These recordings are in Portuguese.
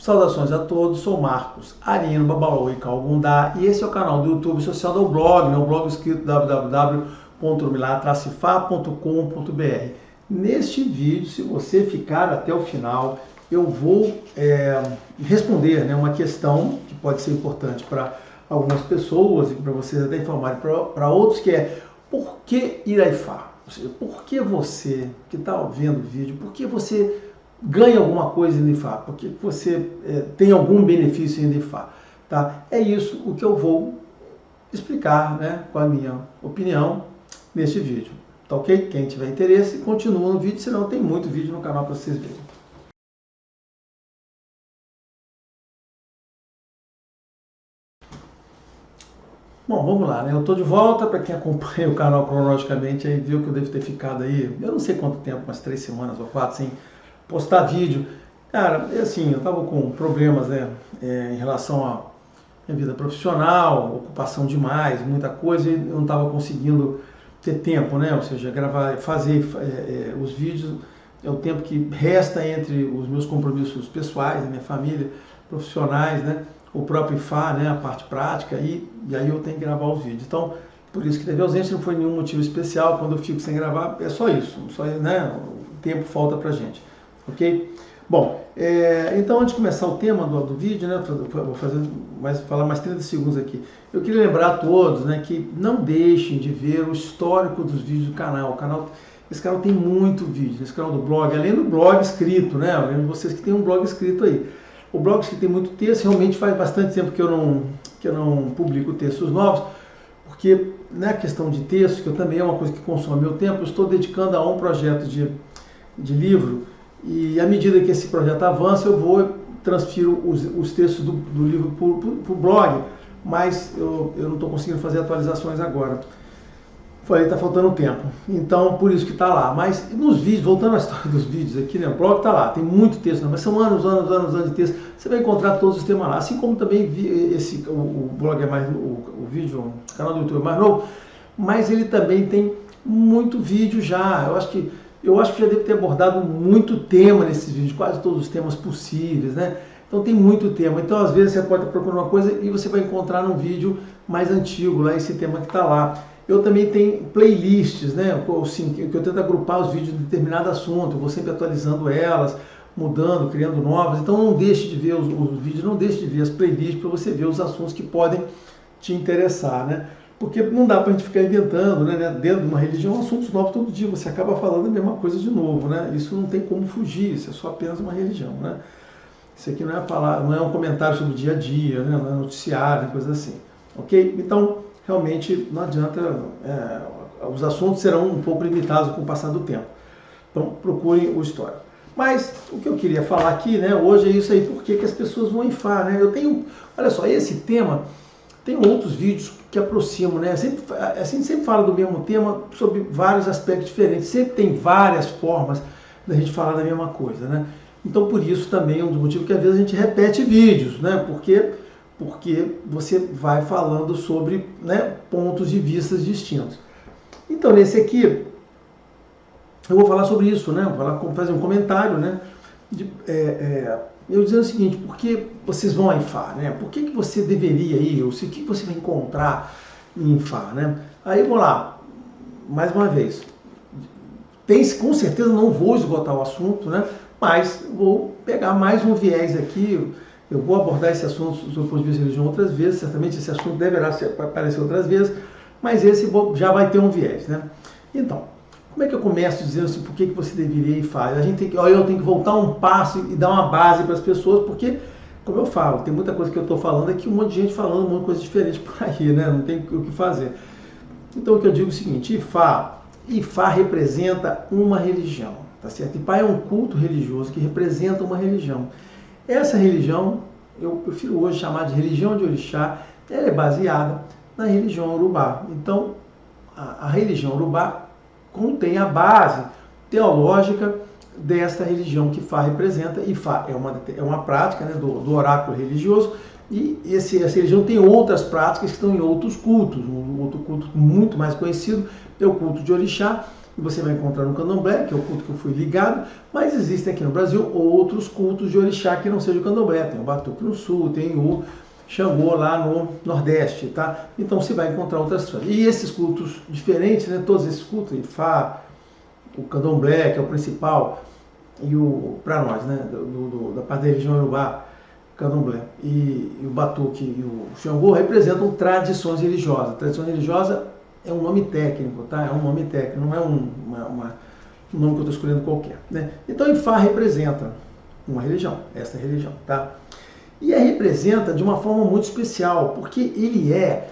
Saudações a todos, sou Marcos Arino, Babalô e Calgundá, e esse é o canal do YouTube social do blog, o blog escrito www.urmilatracefa.com.br. Neste vídeo, se você ficar até o final, eu vou responder uma questão que pode ser importante para algumas pessoas e para vocês até informarem para outros, que é: por que ir a IFA? Ou seja, por que você que está vendo o vídeo, por que você ganha alguma coisa em IFA? Por que você tem algum benefício em IFA? Tá? É isso o que eu vou explicar, com a minha opinião neste vídeo. Tá ok? Quem tiver interesse, continua no vídeo, senão tem muito vídeo no canal para vocês verem. Bom, vamos lá, Eu estou de volta. Para quem acompanha o canal cronologicamente, aí viu que eu devo ter ficado aí, eu não sei quanto tempo, umas 3 semanas ou 4, sem postar vídeo. Cara, assim, eu estava com problemas, em relação à minha vida profissional, ocupação demais, muita coisa, e eu não estava conseguindo ter tempo, Ou seja, gravar, fazer os vídeos é o tempo que resta entre os meus compromissos pessoais, da minha família, profissionais, o próprio IFA, a parte prática, e aí eu tenho que gravar os vídeos. Então, por isso que teve ausência, não foi nenhum motivo especial. Quando eu fico sem gravar, é só isso, o tempo falta pra gente, ok? Bom, então antes de começar o tema do vídeo, vou falar mais 30 segundos aqui. Eu queria lembrar a todos, que não deixem de ver o histórico dos vídeos do canal. Esse canal tem muito vídeo, esse canal do blog, além do blog escrito, Eu lembro de vocês que tem um blog escrito aí. O blog que tem muito texto, realmente faz bastante tempo que eu não publico textos novos, porque na questão de texto, que também é uma coisa que consome meu tempo, eu estou dedicando a um projeto de livro, e à medida que esse projeto avança, eu transfiro os textos do livro para o blog, mas eu não estou conseguindo fazer atualizações agora. Falei, está faltando tempo, então por isso que está lá. Mas nos vídeos, voltando à história dos vídeos aqui, o blog está lá, tem muito texto, mas são anos de texto. Você vai encontrar todos os temas lá, assim como também o blog é mais, o vídeo, o canal do YouTube é mais novo, mas ele também tem muito vídeo já. Eu acho que já devo ter abordado muito tema nesses vídeos, quase todos os temas possíveis, Então tem muito tema. Então às vezes você pode estar procurando uma coisa e você vai encontrar num vídeo mais antigo lá esse tema que está lá. Eu também tenho playlists, que eu tento agrupar os vídeos de determinado assunto, eu vou sempre atualizando elas, mudando, criando novas. Então não deixe de ver os vídeos, não deixe de ver as playlists para você ver os assuntos que podem te interessar, Porque não dá para a gente ficar inventando, dentro de uma religião, assuntos novos todo dia. Você acaba falando a mesma coisa de novo, Isso não tem como fugir, isso é só apenas uma religião, Isso aqui não é um comentário sobre o dia a dia, não é noticiário, coisa assim, ok? Então, realmente não adianta, os assuntos serão um pouco limitados com o passar do tempo. Então, procurem o histórico. Mas o que eu queria falar aqui, hoje é isso aí, por que as pessoas vão IFA, Eu tenho, olha só, esse tema, tem outros vídeos que aproximam, A gente sempre fala do mesmo tema sobre vários aspectos diferentes, sempre tem várias formas da gente falar da mesma coisa, Então, por isso também é um dos motivos que às vezes a gente repete vídeos, Porque você vai falando sobre pontos de vista distintos. Então, nesse aqui, eu vou falar sobre isso, vou fazer um comentário, eu dizendo o seguinte: por que vocês vão a IFA, Por que você deveria ir, ou o que você vai encontrar em IFA, Aí, vou lá, mais uma vez, com certeza não vou esgotar o assunto, mas vou pegar mais um viés aqui. Eu vou abordar esse assunto do ponto de vista de religião outras vezes, certamente esse assunto deverá aparecer outras vezes, mas esse já vai ter um viés, Então, como é que eu começo dizendo assim, por que você deveria ir IFA? Eu tenho que voltar um passo e dar uma base para as pessoas, porque, como eu falo, tem muita coisa que eu estou falando aqui, um monte de gente falando um monte de coisa diferente por aí, Não tem o que fazer. Então, o que eu digo é o seguinte: IFA representa uma religião, tá certo? IFA é um culto religioso que representa uma religião. Essa religião, eu prefiro hoje chamar de religião de orixá, ela é baseada na religião Urubá. Então, a religião Urubá contém a base teológica desta religião que IFA representa. IFA é uma prática do oráculo religioso, e essa religião tem outras práticas que estão em outros cultos. Um outro culto muito mais conhecido é o culto de orixá, e você vai encontrar no candomblé, que é o culto que eu fui ligado, mas existem aqui no Brasil outros cultos de orixá que não sejam o candomblé. Tem o batuque no sul, tem o Xangô lá no Nordeste, tá? Então você vai encontrar outras tradições. E esses cultos diferentes, né? Todos esses cultos, Ifá, o candomblé, que é o principal, e o, para nós, né? Da parte da religião Yorubá, candomblé, e o batuque e o Xangô representam tradições religiosas. Tradição religiosa é um nome técnico, tá? É um nome técnico, não é um nome que eu estou escolhendo qualquer, né? Então Ifá representa uma religião, essa é a religião, tá? E a representa de uma forma muito especial, porque ele é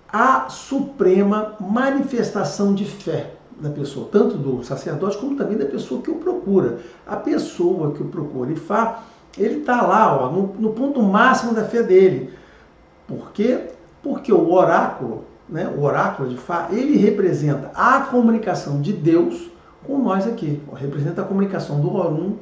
a suprema manifestação de fé da pessoa, tanto do sacerdote como também da pessoa que o procura. A pessoa que o procura Ifá, ele está lá, ó, no ponto máximo da fé dele. Por quê? Porque o oráculo, né, o oráculo de Ifá, ele representa a comunicação de Deus com nós aqui. Representa a comunicação do Orum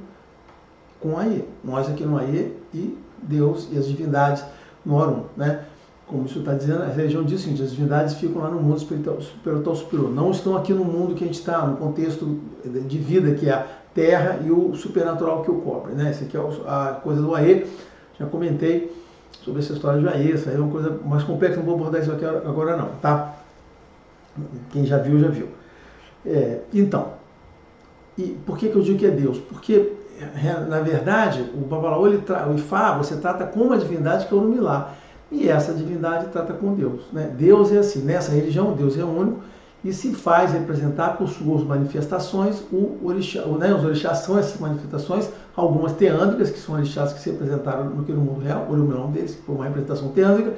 com o Aie. Nós aqui no Aie e Deus e as divindades no Orum, né? Como isso está dizendo, a religião diz o seguinte: as divindades ficam lá no mundo espiritual superior. Não estão aqui no mundo que a gente está, no contexto de vida que é a terra e o supernatural que o cobre, né? Essa aqui é a coisa do Aie. Já comentei sobre essa história de Aie. Essa aí é uma coisa mais complexa, não vou abordar isso aqui agora não, tá? Quem já viu, já viu. Então, e por que eu digo que é Deus? Porque, na verdade, o Babalaô, o Ifá, você trata com uma divindade que é o Orumilá. E essa divindade trata com Deus, né? Deus é assim, nessa religião, Deus é único e se faz representar por suas manifestações o orixá, né? Os orixás são essas manifestações, algumas teândricas, que são orixás que se representaram no mundo real, o Orumilá é um deles, que foi uma representação teândrica,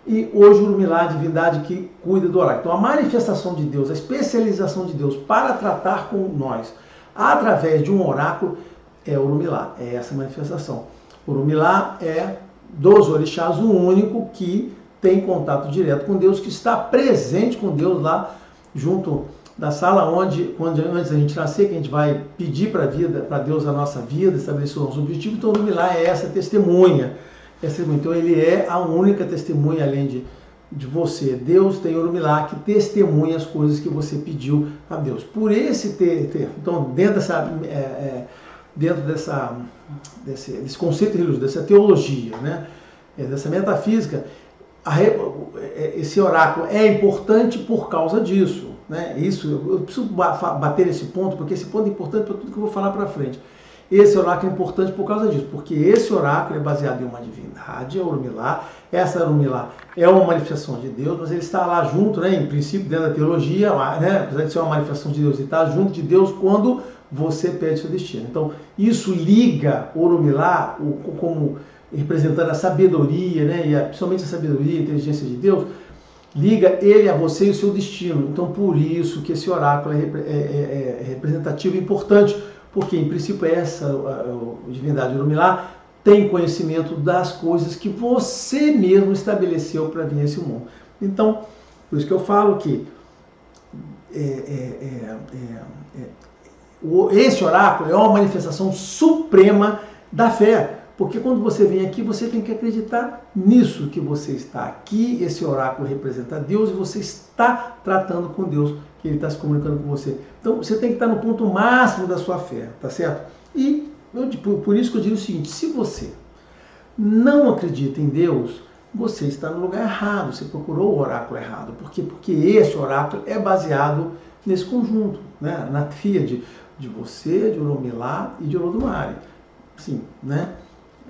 e hoje o Orumilá, a divindade que cuida do oráculo. Então a manifestação de Deus, a especialização de Deus para tratar com nós através de um oráculo é o Orumilá, é essa manifestação. O Orumilá é dos orixás o único que tem contato direto com Deus, que está presente com Deus lá junto da sala onde antes da gente nascer, que a gente vai pedir para Deus a nossa vida, estabelecer o nosso objetivo. Então o Orumilá é essa testemunha. Então ele é a única testemunha além de você. Deus tem Orumilá que testemunha as coisas que você pediu a Deus. Por esse então dentro desse conceito religioso, dessa teologia, né, dessa metafísica, esse oráculo é importante por causa disso, né? Isso, eu preciso bater esse ponto, porque esse ponto é importante para tudo que eu vou falar para frente. Esse oráculo é importante por causa disso, porque esse oráculo é baseado em uma divindade, é o Orumilá. Essa Orumilá é uma manifestação de Deus, mas ele está lá junto, né, em princípio, dentro da teologia, né, apesar de ser uma manifestação de Deus, ele está junto de Deus quando você pede seu destino. Então, isso liga o Orumilá como representando a sabedoria, né, e principalmente a sabedoria e a inteligência de Deus, liga ele a você e o seu destino. Então, por isso que esse oráculo é representativo e importante, porque, em princípio, essa divindade Orumilá tem conhecimento das coisas que você mesmo estabeleceu para vir a esse mundo. Então, por isso que eu falo que esse oráculo é uma manifestação suprema da fé. Porque quando você vem aqui, você tem que acreditar nisso, que você está aqui, esse oráculo representa Deus e você está tratando com Deus, que Ele está se comunicando com você. Então, você tem que estar no ponto máximo da sua fé, tá certo? E por isso que eu digo o seguinte: se você não acredita em Deus, você está no lugar errado, você procurou o oráculo errado. Por quê? Porque esse oráculo é baseado nesse conjunto, né? Na tríade de você, de Orumilá e de Olodumare. Sim, né?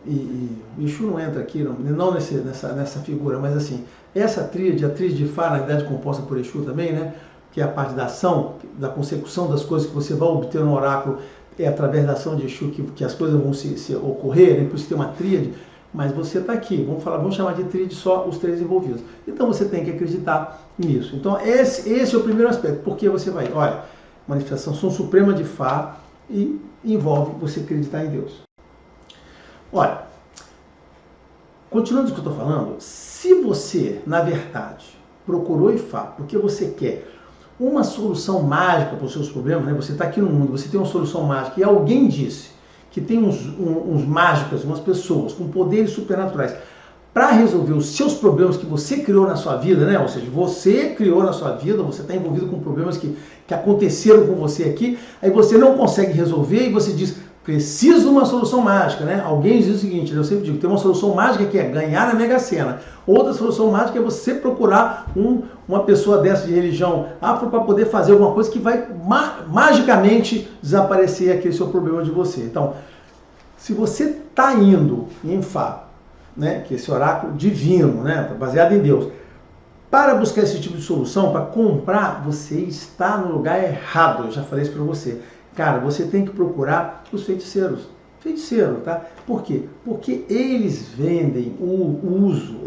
E Exu não entra aqui, não nessa figura, mas assim, essa tríade, a tríade de Ifá, na verdade composta por Exu também, né, que é a parte da ação, da consecução das coisas que você vai obter no oráculo, é através da ação de Exu que as coisas vão se ocorrer, né, por isso tem uma tríade, mas você está aqui, vamos chamar de tríade só os três envolvidos. Então você tem que acreditar nisso. Então esse é o primeiro aspecto, porque você vai, olha, manifestação suprema de Ifá e envolve você acreditar em Deus. Olha, continuando o que eu estou falando, se você, na verdade, procurou Ifá porque você quer uma solução mágica para os seus problemas, né? Você está aqui no mundo, você tem uma solução mágica e alguém disse que tem uns mágicos, umas pessoas com poderes supernaturais para resolver os seus problemas que você criou na sua vida, né? Ou seja, você criou na sua vida, você está envolvido com problemas que aconteceram com você aqui, aí você não consegue resolver e você diz, preciso de uma solução mágica, né? Alguém diz o seguinte, eu sempre digo, tem uma solução mágica que é ganhar na Mega Sena. Outra solução mágica é você procurar uma pessoa dessa de religião afro para poder fazer alguma coisa que vai magicamente desaparecer aquele seu problema de você. Então, se você está indo em Fá, né, que é esse oráculo divino, né, baseado em Deus, para buscar esse tipo de solução, para comprar, você está no lugar errado. Eu já falei isso para você. Cara, você tem que procurar os feiticeiros. Feiticeiro, tá? Por quê? Porque eles vendem o uso,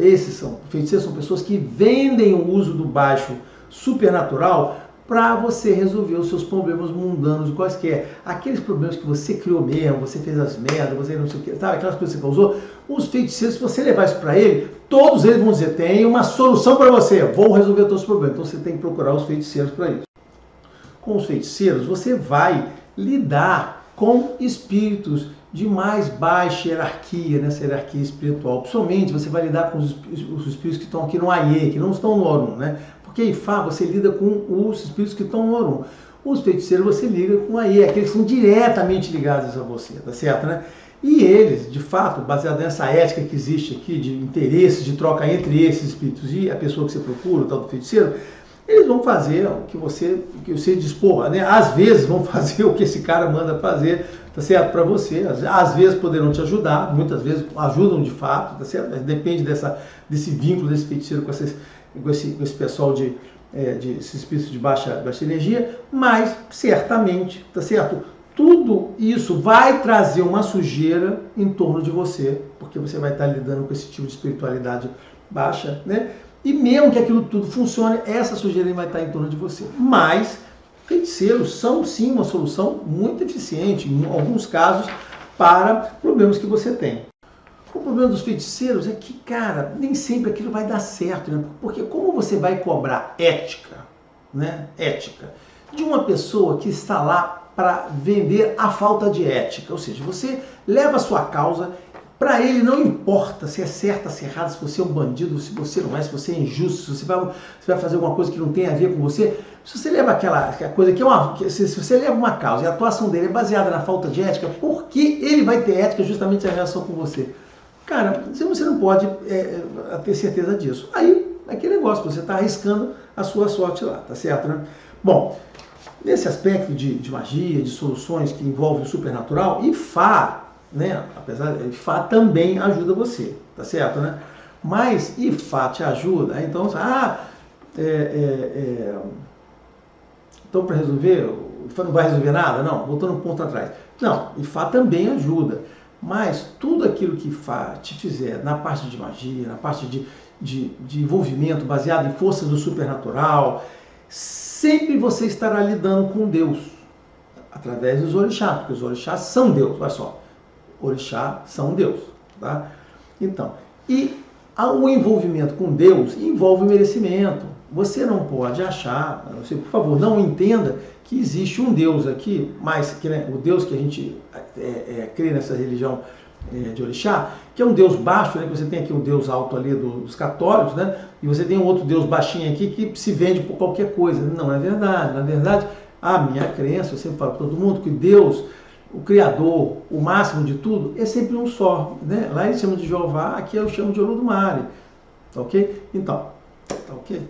feiticeiros são pessoas que vendem o uso do baixo supernatural para você resolver os seus problemas mundanos, quaisquer. Aqueles problemas que você criou mesmo, você fez as merdas, você não sei o que, sabe? Aquelas coisas que você causou, os feiticeiros, se você levar isso para ele, todos eles vão dizer, tem uma solução para você, vou resolver os seus problemas. Então você tem que procurar os feiticeiros para isso. Com os feiticeiros, você vai lidar com espíritos de mais baixa hierarquia, nessa hierarquia espiritual. Principalmente você vai lidar com os espíritos que estão aqui no Aie, que não estão no Orum, né? Porque em Fá você lida com os espíritos que estão no Orum. Os feiticeiros você liga com o Aie, aqueles que são diretamente ligados a você, tá certo, né? E eles, de fato, baseado nessa ética que existe aqui, de interesses, de troca entre esses espíritos e a pessoa que você procura, o tal do feiticeiro, eles vão fazer o que você dispor, né? Às vezes vão fazer o que esse cara manda fazer, tá certo? Para você. Às vezes poderão te ajudar, muitas vezes ajudam de fato, tá certo? Depende desse vínculo desse feiticeiro com esse pessoal esses espíritos de baixa energia, mas certamente, tá certo? Tudo isso vai trazer uma sujeira em torno de você, porque você vai estar lidando com esse tipo de espiritualidade baixa, né? E mesmo que aquilo tudo funcione, essa sujeira vai estar em torno de você. Mas feiticeiros são sim uma solução muito eficiente, em alguns casos, para problemas que você tem. O problema dos feiticeiros é que, cara, nem sempre aquilo vai dar certo, né? Porque como você vai cobrar ética, né? Ética, de uma pessoa que está lá para vender a falta de ética, ou seja, você leva a sua causa. Para ele não importa se é certo, se é errado, se você é um bandido, se você não é, se você é injusto, se você vai fazer alguma coisa que não tem a ver com você. Se você leva aquela coisa se você leva uma causa e a atuação dele é baseada na falta de ética, por que ele vai ter ética justamente em relação com você? Cara, você não pode ter certeza disso. Aí, aquele negócio, você está arriscando a sua sorte lá, tá certo, né? Bom, nesse aspecto de magia, de soluções que envolvem o supernatural, Ifá, né? Apesar de Ifá também ajuda você, tá certo, né? Mas Ifá te ajuda, então, então para resolver, Ifá não vai resolver nada? Não, voltando um ponto atrás. Não, Ifá também ajuda, mas tudo aquilo que Ifá te fizer na parte de magia, na parte de envolvimento baseado em forças do supernatural, sempre você estará lidando com Deus, através dos orixás, porque os orixás são Deus, olha só. Orixá são Deus, tá? Então, e o envolvimento com Deus envolve o merecimento. Você não pode achar, você, por favor, não entenda que existe um Deus aqui, mas que, né, o Deus que a gente crê nessa religião de Orixá, que é um Deus baixo, né? Que você tem aqui um Deus alto ali dos católicos, né? E você tem um outro Deus baixinho aqui que se vende por qualquer coisa. Não é verdade. Na verdade, a minha crença, eu sempre falo para todo mundo que Deus, o Criador, o máximo de tudo, é sempre um só, né? Lá eles chamam de Jeová, aqui eu chamo de Olodumare, tá ok? Então, tá ok?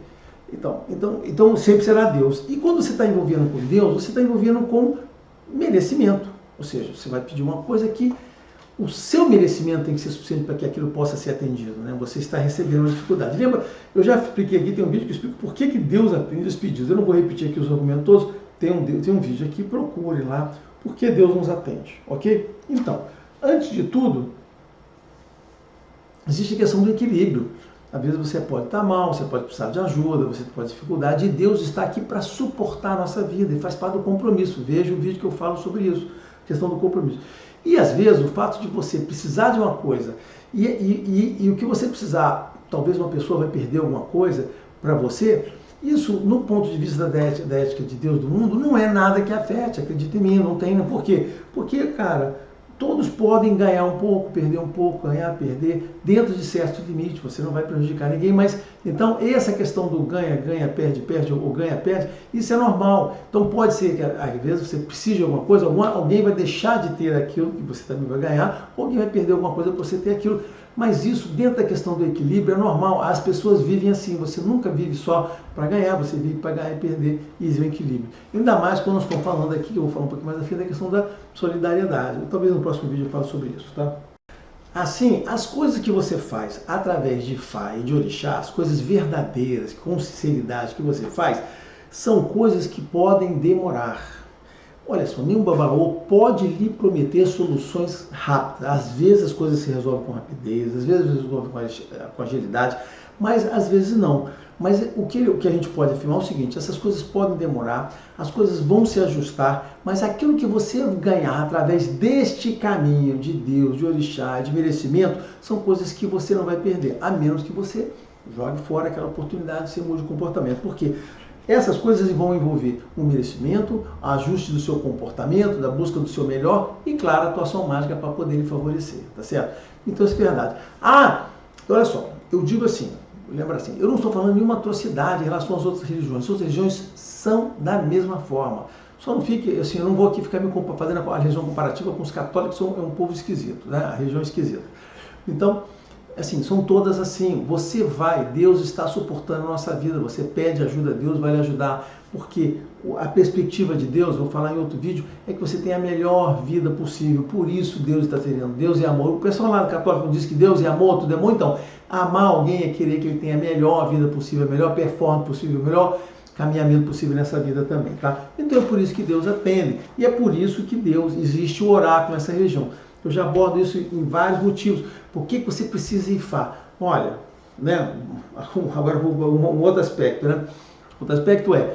Então sempre será Deus. E quando você está envolvendo com Deus, você está envolvendo com merecimento, ou seja, você vai pedir uma coisa que o seu merecimento tem que ser suficiente para que aquilo possa ser atendido, né? Você está recebendo uma dificuldade. Lembra, eu já expliquei aqui, tem um vídeo que explica por que Deus atende os pedidos. Eu não vou repetir aqui os argumentos todos, tem um vídeo aqui, procurem lá, por que Deus nos atende, ok? Então, antes de tudo, existe a questão do equilíbrio. Às vezes você pode estar mal, você pode precisar de ajuda, você pode ter dificuldade, e Deus está aqui para suportar a nossa vida, e faz parte do compromisso. Veja o vídeo que eu falo sobre isso, questão do compromisso. E às vezes o fato de você precisar de uma coisa, e o que você precisar, talvez uma pessoa vai perder alguma coisa para você, isso, no ponto de vista da ética de Deus do mundo, não é nada que afete, acredita em mim, não tem, né? Por quê? Porque, cara, todos podem ganhar um pouco, perder um pouco, ganhar, perder, dentro de certo limite, você não vai prejudicar ninguém, mas então essa questão do ganha, ganha, perde, perde, ou ganha, perde, isso é normal. Então pode ser que às vezes você precise de alguma coisa, alguém vai deixar de ter aquilo que você também vai ganhar, ou alguém vai perder alguma coisa para você ter aquilo. Mas isso, dentro da questão do equilíbrio, é normal. As pessoas vivem assim. Você nunca vive só para ganhar, você vive para ganhar e perder, e existe um equilíbrio. Ainda mais quando nós estamos falando aqui, que eu vou falar um pouquinho mais à frente, da questão da solidariedade. Talvez no próximo vídeo eu fale sobre isso, tá? Assim, as coisas que você faz através de Ifá e de Orixá, as coisas verdadeiras, com sinceridade que você faz, são coisas que podem demorar. Olha só, nenhum babaô pode lhe prometer soluções rápidas. Às vezes as coisas se resolvem com rapidez, às vezes se resolvem com agilidade, mas às vezes não. Mas o que a gente pode afirmar é o seguinte: essas coisas podem demorar, as coisas vão se ajustar, mas aquilo que você ganhar através deste caminho de Deus, de Orixá, de merecimento, são coisas que você não vai perder, a menos que você jogue fora aquela oportunidade, você mude de comportamento. Por quê? Essas coisas vão envolver o merecimento, ajuste do seu comportamento, da busca do seu melhor e, claro, a atuação mágica para poder lhe favorecer, tá certo? Então isso é verdade. Olha só, eu digo assim, lembra assim, eu não estou falando nenhuma atrocidade em relação às outras religiões. As outras religiões são da mesma forma. Só não fique, assim, eu não vou aqui ficar me fazendo a religião comparativa com os católicos, é um povo esquisito, né? A religião é esquisita. Então, assim, são todas assim. Você vai, Deus está suportando a nossa vida, você pede ajuda a Deus, vai lhe ajudar, porque a perspectiva de Deus, vou falar em outro vídeo, é que você tenha a melhor vida possível. Por isso Deus está dizendo, Deus é amor. O pessoal lá do católico diz que Deus é amor, tudo é bom. Então, amar alguém é querer que ele tenha a melhor vida possível, a melhor performance possível, o melhor caminhamento possível nessa vida também, tá? Então é por isso que Deus atende, e é por isso que Deus, existe o oráculo nessa região. Eu já abordo isso em vários motivos. Por que você precisa Ifá? Olha, né? Agora um outro aspecto, né? Outro aspecto é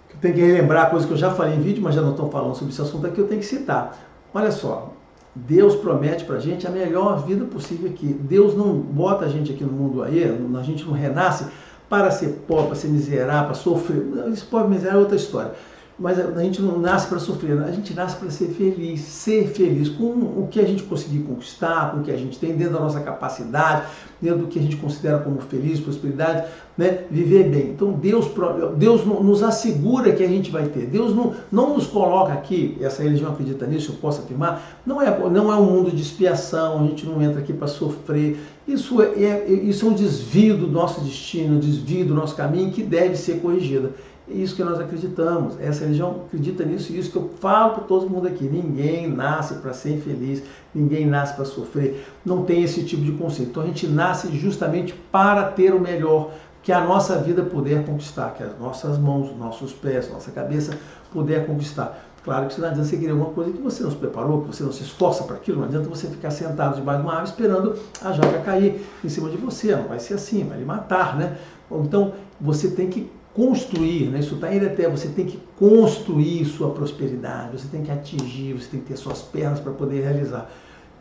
que tem que relembrar coisas que eu já falei em vídeo, mas já não estou falando sobre esse assunto aqui, eu tenho que citar. Olha só, Deus promete pra gente a melhor vida possível aqui. Deus não bota a gente aqui no mundo aí, a gente não renasce para ser pobre, para ser miserável, para sofrer. Esse pobre e miserável é outra história. Mas a gente não nasce para sofrer, a gente nasce para ser feliz com o que a gente conseguir conquistar, com o que a gente tem dentro da nossa capacidade, dentro do que a gente considera como feliz, prosperidade, né? Viver bem. Então Deus nos assegura que a gente vai ter. Deus não nos coloca aqui, essa religião acredita nisso, eu posso afirmar, não é um mundo de expiação, a gente não entra aqui para sofrer. Isso é um desvio do nosso destino, um desvio do nosso caminho que deve ser corrigido. É isso que nós acreditamos, essa religião acredita nisso, e isso que eu falo para todo mundo aqui: ninguém nasce para ser infeliz, ninguém nasce para sofrer, não tem esse tipo de conceito. Então a gente nasce justamente para ter o melhor que a nossa vida puder conquistar, que as nossas mãos, nossos pés, nossa cabeça puder conquistar. Claro que isso não adianta você querer alguma coisa que você não se preparou, que você não se esforça para aquilo, não adianta você ficar sentado debaixo de uma árvore esperando a jaca cair em cima de você, não vai ser assim, vai lhe matar, né? Então você tem que construir, né? Isso está em até, você tem que construir sua prosperidade, você tem que atingir, você tem que ter suas pernas para poder realizar.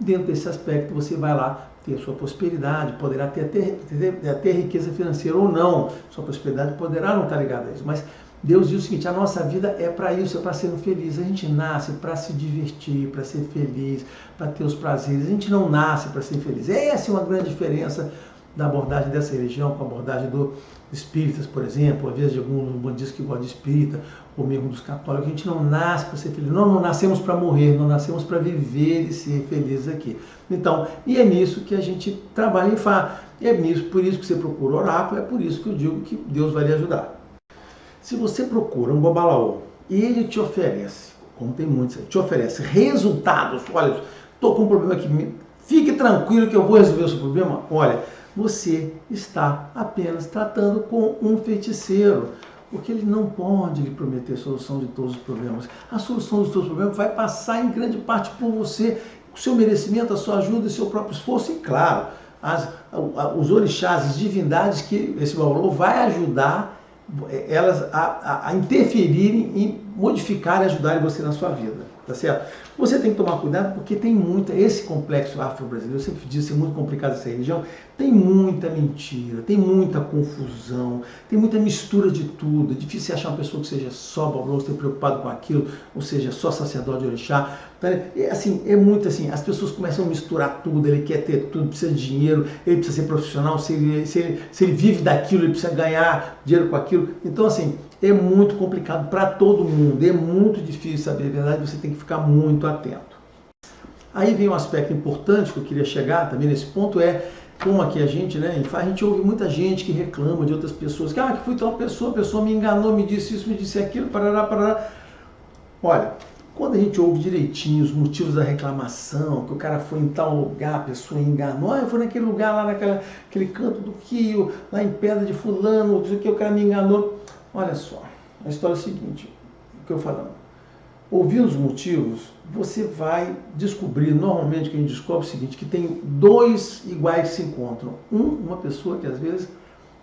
Dentro desse aspecto você vai lá ter sua prosperidade, poderá ter até riqueza financeira ou não, sua prosperidade poderá não estar ligada a isso, mas Deus diz o seguinte: a nossa vida é para isso, é para ser feliz. A gente nasce para se divertir, para ser feliz, para ter os prazeres. A gente não nasce para ser feliz. Essa é uma grande diferença da abordagem dessa religião com a abordagem dos espíritas, por exemplo, às vezes de alguns bandistas que gostam de espírita, ou mesmo dos católicos. A gente não nasce para ser feliz, não nascemos para morrer, não nascemos para viver e ser felizes aqui. Então, e é nisso que a gente trabalha em Ifá, é nisso, por isso que você procura oráculo, é por isso que eu digo que Deus vai lhe ajudar. Se você procura um babalaô e ele te oferece, como tem muitos, te oferece resultados, olha, estou com um problema aqui, fique tranquilo que eu vou resolver o seu problema, olha, você está apenas tratando com um feiticeiro, porque ele não pode lhe prometer a solução de todos os problemas. A solução dos seus problemas vai passar em grande parte por você, o seu merecimento, a sua ajuda e seu próprio esforço, e claro, os orixás, as divindades que esse babalaô vai ajudar elas a interferirem e modificar e ajudarem você na sua vida. tá certo? Você tem que tomar cuidado porque tem muita, esse complexo afro-brasileiro, eu sempre disse, é muito complicado essa religião, tem muita mentira, tem muita confusão, tem muita mistura de tudo, é difícil achar uma pessoa que seja só babaloso, esteja preocupado com aquilo, ou seja, só sacerdote de orixá. Assim, é muito assim, as pessoas começam a misturar tudo, ele quer ter tudo, precisa de dinheiro, ele precisa ser profissional, se ele vive daquilo, ele precisa ganhar dinheiro com aquilo. Então, assim, é muito complicado para todo mundo, é muito difícil saber a verdade, você tem que ficar muito atento. Aí vem um aspecto importante que eu queria chegar também nesse ponto, é como aqui a gente, né, a gente ouve muita gente que reclama de outras pessoas, que que foi tal pessoa, a pessoa me enganou, me disse isso, me disse aquilo, parará, parará. Olha, quando a gente ouve direitinho os motivos da reclamação, que o cara foi em tal lugar, a pessoa enganou, eu fui naquele lugar lá, naquele canto do Rio, lá em Pedra de Fulano, não sei o que, o cara me enganou. Olha só, a história é a seguinte, o que eu falando. Ouvir os motivos, você vai descobrir, normalmente que a gente descobre o seguinte, que tem dois iguais que se encontram. Uma pessoa que às vezes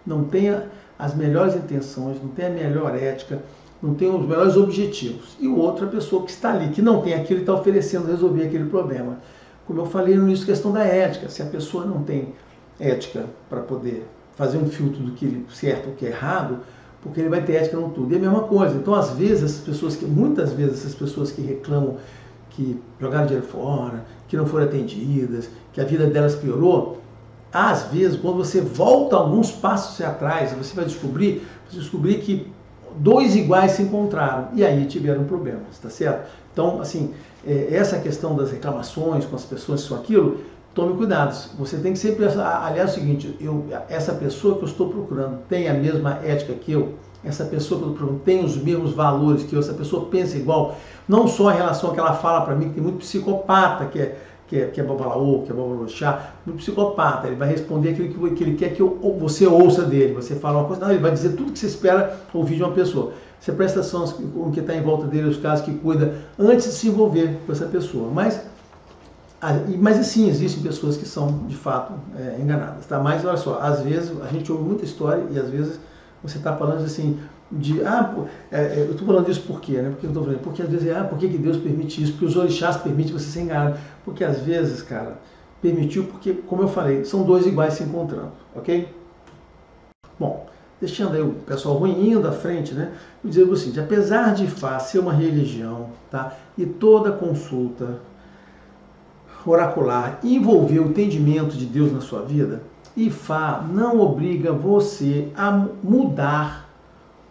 não tenha as melhores intenções, não tem a melhor ética, não tem os melhores objetivos. E outra pessoa que está ali, que não tem aquilo e está oferecendo resolver aquele problema. Como eu falei no início, questão da ética. Se a pessoa não tem ética para poder fazer um filtro do que é certo ou que é errado, porque ele vai ter ética no tudo. E é a mesma coisa. Então, às vezes, muitas vezes, essas pessoas que reclamam que jogaram dinheiro fora, que não foram atendidas, que a vida delas piorou, às vezes, quando você volta alguns passos atrás, você vai descobrir que dois iguais se encontraram e aí tiveram problemas, tá certo? Então, assim, essa questão das reclamações com as pessoas, isso, aquilo, tome cuidado. Você tem que sempre aliás, é o seguinte, essa pessoa que eu estou procurando tem a mesma ética que eu? Essa pessoa que eu estou procurando tem os mesmos valores que eu? Essa pessoa pensa igual? Não só em relação ao que ela fala para mim, que tem muito psicopata que é babalaô, que é babalorixá, muito psicopata. Ele vai responder aquilo que ele quer que você ouça dele. Você fala uma coisa, não, ele vai dizer tudo que você espera ouvir de uma pessoa. Você presta atenção no que está em volta dele, os casos que cuida, antes de se envolver com essa pessoa. Mas sim, existem pessoas que são, de fato, enganadas. Tá? Mas, olha só, às vezes a gente ouve muita história e, às vezes, você está falando assim, eu estou falando isso por quê? Né? Porque eu estou falando, porque às vezes por que Deus permite isso? Porque os orixás permitem você ser enganado. Porque às vezes, cara, permitiu porque, como eu falei, são dois iguais se encontrando, ok? Bom, deixando aí o pessoal ruim indo à frente, né? Eu dizer o seguinte, apesar de Ifá ser uma religião, tá? E toda consulta oracular envolver o entendimento de Deus na sua vida, Ifá não obriga você a mudar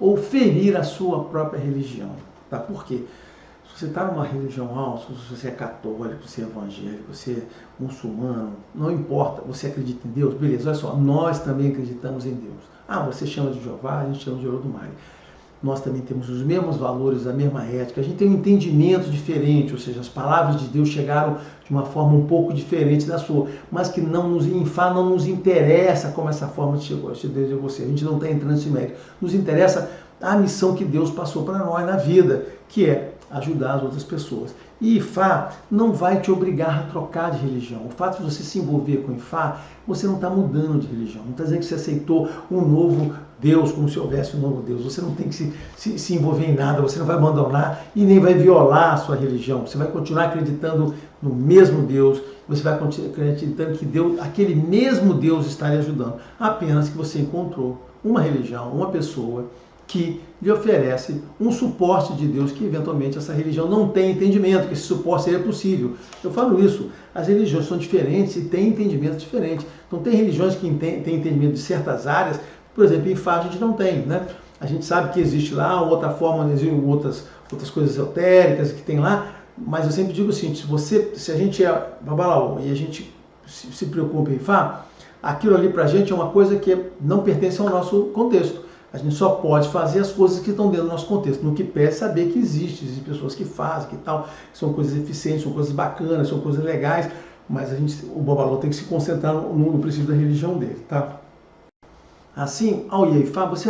ou ferir a sua própria religião. Tá? Por quê? Se você está numa religião alta, se você é católico, se você é evangélico, se é muçulmano, não importa, você acredita em Deus, beleza, olha só, nós também acreditamos em Deus. Você chama de Jeová, a gente chama de Olodumare. Nós também temos os mesmos valores, a mesma ética, a gente tem um entendimento diferente, ou seja, as palavras de Deus chegaram de uma forma um pouco diferente da sua, mas que em Ifá não nos interessa como essa forma chegou de Deus e você, a gente não está entrando nesse mérito. Nos interessa a missão que Deus passou para nós na vida, que é ajudar as outras pessoas. E Ifá não vai te obrigar a trocar de religião. O fato de você se envolver com Ifá, você não está mudando de religião. Não está dizendo que você aceitou um novo Deus, como se houvesse um novo Deus. Você não tem que se envolver em nada, você não vai abandonar e nem vai violar a sua religião. Você vai continuar acreditando no mesmo Deus, você vai continuar acreditando que Deus, aquele mesmo Deus está lhe ajudando. Apenas que você encontrou uma religião, uma pessoa que lhe oferece um suporte de Deus que eventualmente essa religião não tem entendimento, que esse suporte seria possível. Eu falo isso, as religiões são diferentes e têm entendimento diferente. Então tem religiões que têm entendimento de certas áreas, por exemplo, em Ifá a gente não tem, né? A gente sabe que existe lá outra forma, existem outras coisas esotéricas que tem lá, mas eu sempre digo o seguinte, se a gente é babalaô e a gente se preocupa em Ifá, aquilo ali pra gente é uma coisa que não pertence ao nosso contexto. A gente só pode fazer as coisas que estão dentro do nosso contexto, no que pede saber que existem pessoas que fazem, que tal, que são coisas eficientes, são coisas bacanas, são coisas legais, mas o babalô tem que se concentrar no princípio da religião dele, tá? Assim, ao ir a Ifá, você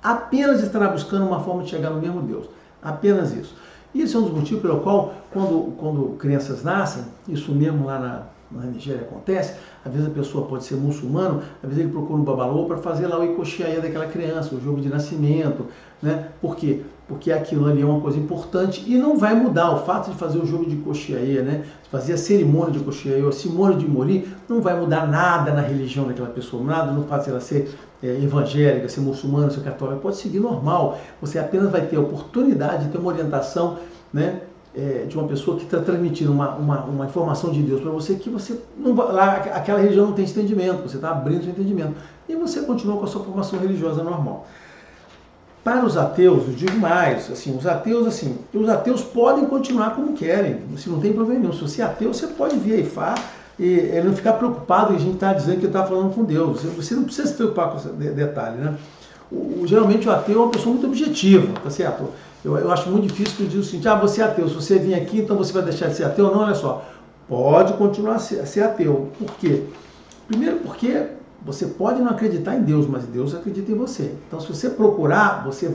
apenas estará buscando uma forma de chegar no mesmo Deus, apenas isso. E esse é um dos motivos pelo qual, quando crianças nascem, isso mesmo lá na Nigéria acontece, às vezes a pessoa pode ser muçulmano, às vezes ele procura um babalô para fazer lá o Ikoxiaia daquela criança, o jogo de nascimento, né? Por quê? porque aquilo ali é uma coisa importante e não vai mudar. O fato de fazer o jogo de Coxeaê, né, fazer a cerimônia de Coxeaê, ou a cerimônia de Mori, não vai mudar nada na religião daquela pessoa, nada no fato de ela ser evangélica, ser muçulmana, ser católica, pode seguir normal. Você apenas vai ter a oportunidade de ter uma orientação, né, de uma pessoa que está transmitindo uma informação de Deus para você, que você não vai, lá, aquela religião não tem entendimento, você está abrindo seu entendimento. E você continua com a sua formação religiosa normal. Para os ateus, eu digo mais, assim, os ateus podem continuar como querem, se não tem problema nenhum. Se você é ateu, você pode vir a IFA e não ficar preocupado em a gente estar dizendo que está falando com Deus. Você não precisa se preocupar com esse detalhe, né? Geralmente o ateu é uma pessoa muito objetiva, tá certo? Eu acho muito difícil que eu diga o seguinte, você é ateu, se você vir aqui, então você vai deixar de ser ateu? Não, olha só, pode continuar a ser ateu. Por quê? Primeiro porque você pode não acreditar em Deus, mas Deus acredita em você. Então se você procurar, você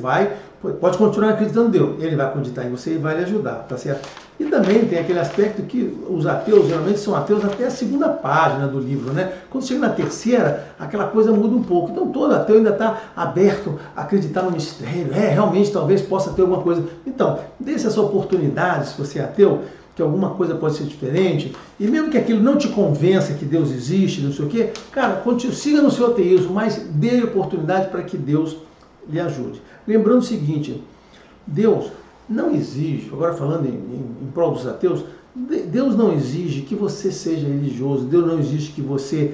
pode continuar acreditando em Deus, ele vai acreditar em você e vai lhe ajudar, tá certo? E também tem aquele aspecto que os ateus geralmente são ateus até a segunda página do livro, né? Quando chega na terceira, aquela coisa muda um pouco. Então todo ateu ainda está aberto a acreditar no mistério. Realmente talvez possa ter alguma coisa. Então, dê essa oportunidade, se você é ateu, que alguma coisa pode ser diferente, e mesmo que aquilo não te convença que Deus existe, não sei o quê, cara, siga no seu ateísmo, mas dê oportunidade para que Deus lhe ajude. Lembrando o seguinte, Deus não exige, agora falando em prol dos ateus, Deus não exige que você seja religioso, Deus não exige que você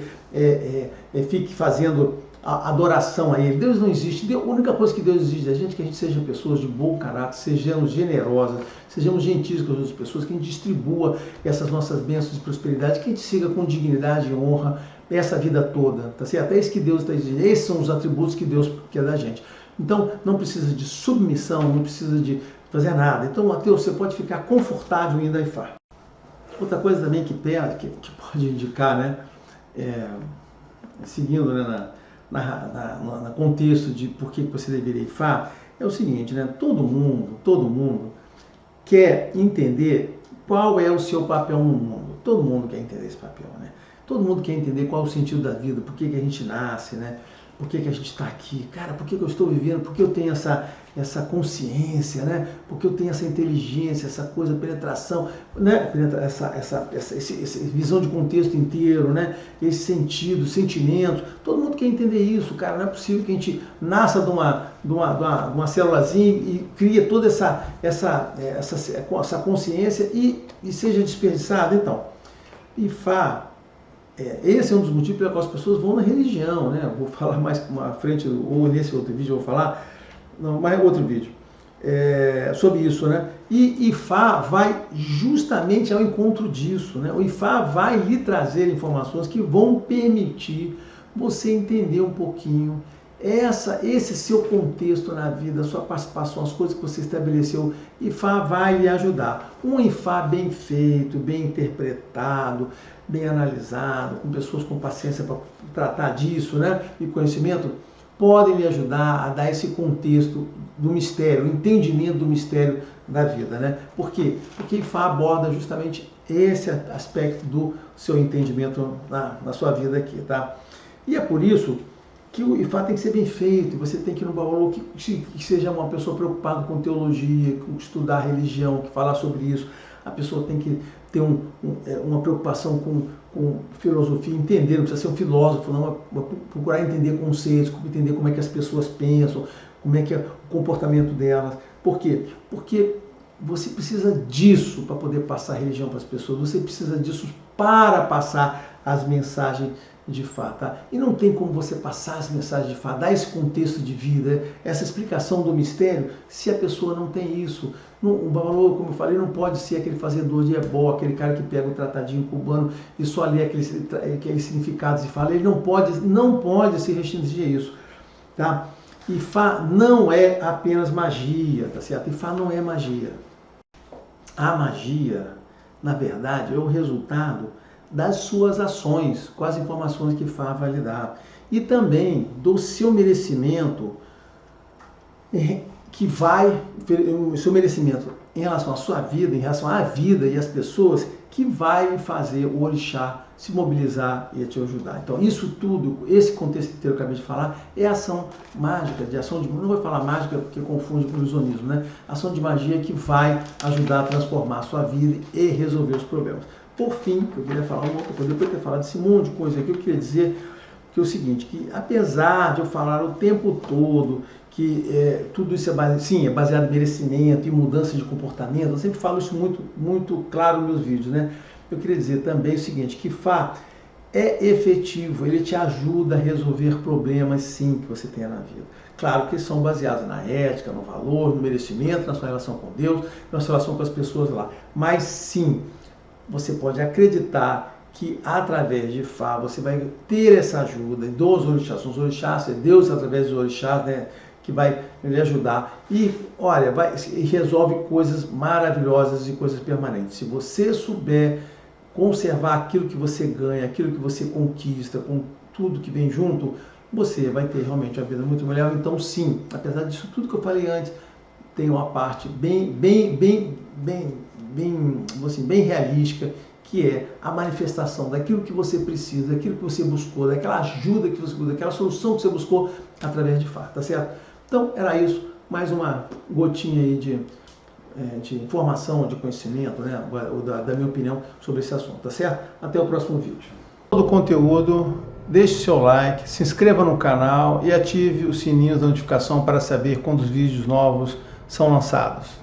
fique fazendo adoração a Ele. Deus não existe. A única coisa que Deus exige da gente é que a gente seja pessoas de bom caráter, sejamos generosas, sejamos gentis com as outras pessoas, que a gente distribua essas nossas bênçãos de prosperidade, que a gente siga com dignidade e honra essa vida toda, tá certo? É isso que Deus está exigindo. Esses são os atributos que Deus quer da gente. Então, não precisa de submissão, não precisa de fazer nada. Então, ateu, você pode ficar confortável indo a IFA. Outra coisa também que pode indicar, né, seguindo, né, no contexto de por que você deveria IFA, é o seguinte, né, todo mundo quer entender qual é o seu papel no mundo. Todo mundo quer entender esse papel, né? Todo mundo quer entender qual é o sentido da vida, por que a gente nasce, né? Por que a gente está aqui? Cara, por que eu estou vivendo? Por que eu tenho essa consciência, né? Por que eu tenho essa inteligência, essa coisa, penetração, né? Essa visão de contexto inteiro, né? Esse sentido, sentimento. Todo mundo quer entender isso, cara. Não é possível que a gente nasça de uma célulazinha e crie toda essa consciência e seja desperdiçada. Então, IFA, esse é um dos motivos pelos quais as pessoas vão na religião, né? Eu vou falar mais à frente, ou nesse outro vídeo eu vou falar, não, mas é outro vídeo, sobre isso, né? E IFA vai justamente ao encontro disso, né? O IFA vai lhe trazer informações que vão permitir você entender um pouquinho esse seu contexto na vida, a sua participação, as coisas que você estabeleceu. IFA vai lhe ajudar. Um IFA bem feito, bem interpretado, bem analisado, com pessoas com paciência para tratar disso, né, e conhecimento, podem lhe ajudar a dar esse contexto do mistério, o entendimento do mistério da vida, né? Por quê? Porque IFA aborda justamente esse aspecto do seu entendimento na sua vida aqui, tá? E é por isso que o IFA tem que ser bem feito, você tem que ir no baú que seja uma pessoa preocupada com teologia, com estudar religião, que falar sobre isso. A pessoa tem que ter uma preocupação com filosofia, entender, não precisa ser um filósofo, não, procurar entender conceitos, entender como é que as pessoas pensam, como é que é o comportamento delas. Por quê? Porque você precisa disso para poder passar a religião para as pessoas, você precisa disso para passar as mensagens de Fá, tá? E não tem como você passar as mensagens de Fá, dar esse contexto de vida, essa explicação do mistério, se a pessoa não tem isso. O Babalô, como eu falei, não pode ser aquele fazedor de ebó, aquele cara que pega o tratadinho cubano e só lê aqueles significados e fala. Ele não pode se restringir a isso, tá? E Fá não é apenas magia, tá certo? E Fá não é magia. A magia, na verdade, é o resultado das suas ações, com as informações que Fá vai lhe dar. E também do seu merecimento que vai, o seu merecimento em relação à sua vida, em relação à vida e às pessoas, que vai fazer o orixá se mobilizar e te ajudar. Então, isso tudo, esse contexto inteiro que eu acabei de falar, é ação mágica, não vou falar mágica porque confunde com ilusionismo, né? Ação de magia que vai ajudar a transformar a sua vida e resolver os problemas. Por fim, eu queria falar uma outra coisa, depois de ter falado desse monte de coisa aqui, eu queria dizer que é o seguinte, que apesar de eu falar o tempo todo que tudo isso é baseado em merecimento e mudança de comportamento, eu sempre falo isso muito claro nos meus vídeos, né? Eu queria dizer também o seguinte, que Fá é efetivo, ele te ajuda a resolver problemas sim que você tenha na vida. Claro que eles são baseados na ética, no valor, no merecimento, na sua relação com Deus, na sua relação com as pessoas lá. Mas sim, você pode acreditar que através de Fá você vai ter essa ajuda dos orixás. Os orixás, é Deus através dos orixás, né, que vai lhe ajudar. E olha, resolve coisas maravilhosas e coisas permanentes. Se você souber conservar aquilo que você ganha, aquilo que você conquista, com tudo que vem junto, você vai ter realmente uma vida muito melhor. Então sim, apesar disso tudo que eu falei antes, tem uma parte bem realística, que é a manifestação daquilo que você precisa, daquilo que você buscou, daquela ajuda que você buscou, daquela solução que você buscou através de Fá, tá certo? Então era isso, mais uma gotinha aí de informação, de conhecimento, né, da minha opinião sobre esse assunto, tá certo? Até o próximo vídeo. Todo o conteúdo, deixe seu like, se inscreva no canal e ative o sininho da notificação para saber quando os vídeos novos são lançados.